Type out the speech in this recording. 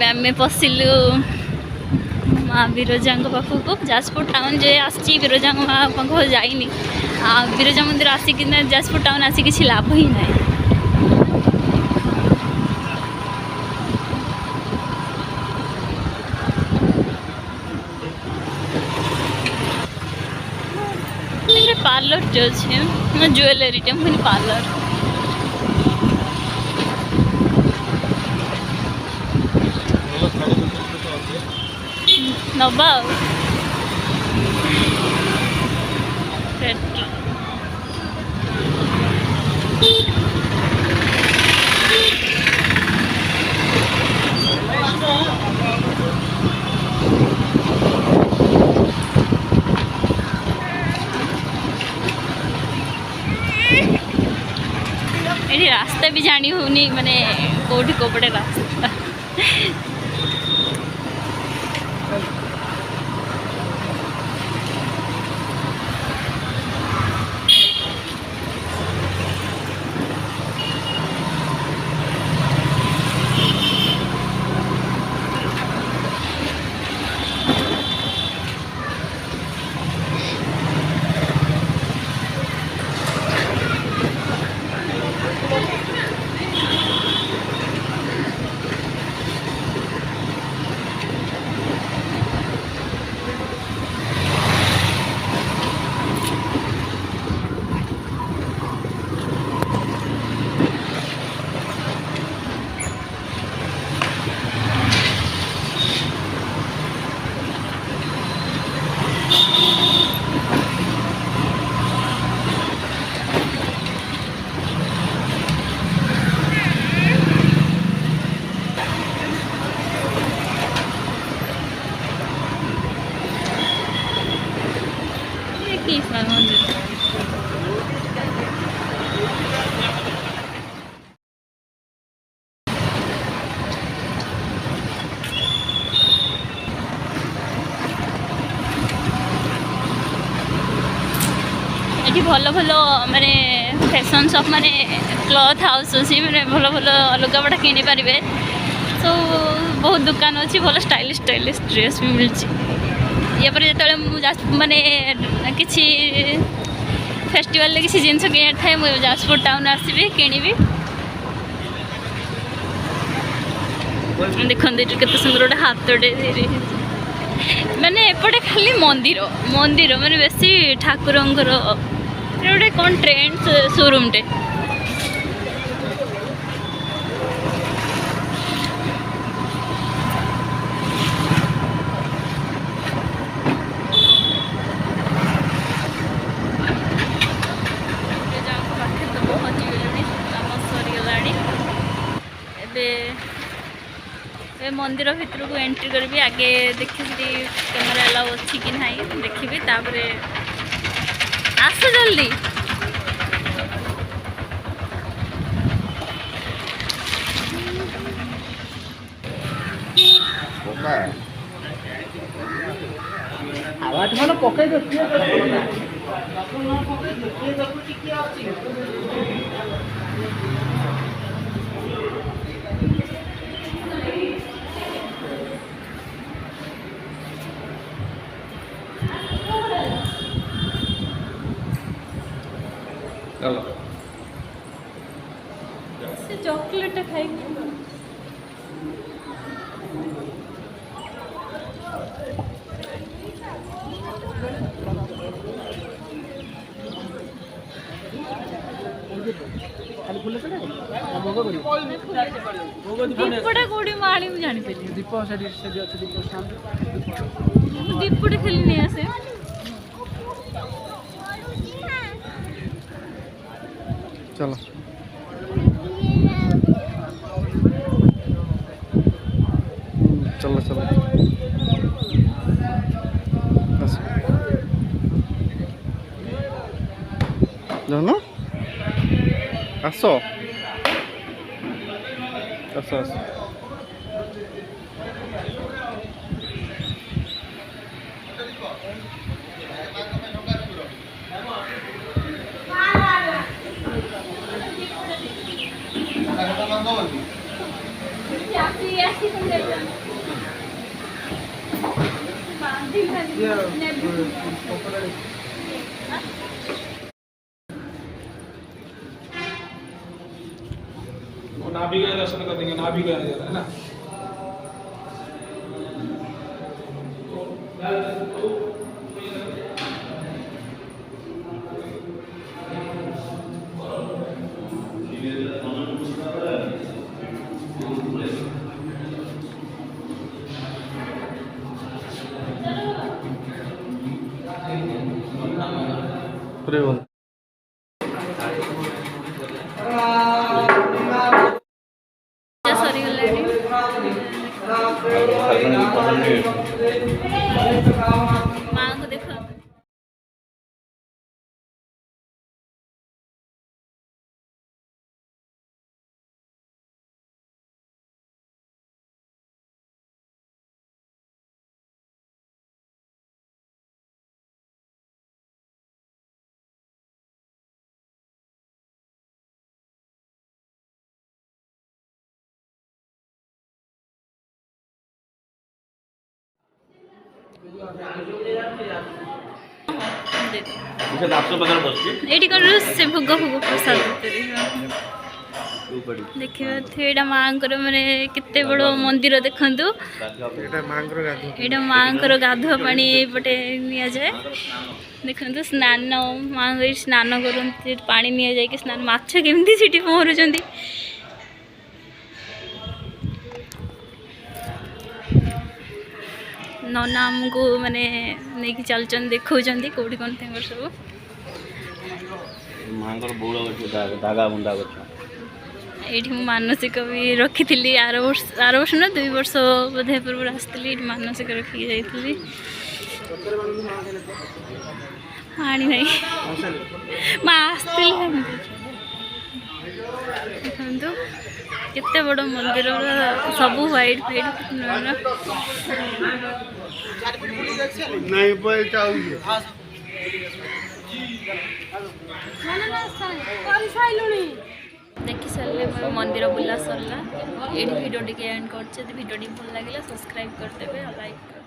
आम पशिलु माँ बिरजा पाखक जाजपुर टाउन जे आसी बिरजा माँ पाख जाइनी बिरजा मंदिर आसिक जाजपुर टाउन आसी किसी लाभ ही ना पार्लर जो अच्छे ज्वेलरी टे मुझे पार्लर नबा ये रास्ता भी जानी होनी माने कोठी कोपड़े रास्ता भल भल माने फैशन शॉप माने क्लॉथ हाउस अच्छी माने भल भल लुगापटा किनी पारे सो बहुत दुकान अच्छी भल स्टाइलिश स्टाइलिश ड्रेस भी मिलची या पर जो माने किसी फेस्टिवल किसी जिनस किण थाए मुझे जाजपुर टाउन आसबि किणवी देखते केते सुंदर गोटे हाथटे माने एपटे खाली मंदिर मंदिर माने बेसी ठाकुरंकर गोटे कौन ट्रेंड शोरूम टे मंदिर भितर को एंट्री करी आगे देखी कैमेरा अलाउ अच्छी कि ना देखी तापर आस जल्दी आवाज मानो पकई दो चॉकलेट खाई दीपटा कौड़ी माणी मु जानी पे दीप सेडी सेडी अछि दीप शांत दीपटा खाली नहीं आसे चलो चलो चलो जानो आसो आसो आसो नाभि का दर्शन कर देंगे, नाभि का है ना। माँ को देखो ଏଇଠି କ'ଣ ସେ ଭୋଗ ଭୋଗ ପ୍ରସାଦ ଦେଖିବେ ଏଇଟା ମାଆଙ୍କର ମାନେ କେତେ ବଡ଼ ମନ୍ଦିର ଦେଖନ୍ତୁ। ଏଇଟା ମାଆଙ୍କର ଗାଧୁଆ ପାଣି ଏପଟେ ନିଆଯାଏ ଦେଖନ୍ତୁ। ସ୍ନାନ ମାଆଙ୍କ ଏଇଠି ସ୍ନାନ କରନ୍ତି, ପାଣି ନିଆଯାଇକି ସ୍ନାନ। ମାଛ କେମିତି ସେଠି ପହଁରୁଛନ୍ତି। ନନା ଆମକୁ ମାନେ ନେଇକି ଚାଲୁଛନ୍ତି, ଦେଖାଉଛନ୍ତି କେଉଁଠି କ'ଣ ତାଙ୍କର ସବୁ। ଏଇଠି ମୁଁ ମାନସିକ ବି ରଖିଥିଲି ଆର ବର୍ଷ ନା 2 ବର୍ଷ ବୋଧେ ପୂର୍ବରୁ ଆସିଥିଲି। ଏଇଠି ମାନସିକ ରଖିକି ଯାଇଥିଲି। ପାଣି ନାହିଁ ମା ଆସିଥିଲି। ଦେଖନ୍ତୁ କେତେ ବଡ଼ ମନ୍ଦିର, ସବୁ ହ୍ୱାଇଟ୍ ହ୍ୱାଇଟ୍। देखी सारे मंदिर बुला सरला। ये वीडियो टी एंड कर। भिडियो भल लगे सब्सक्राइब करदे, लाइक।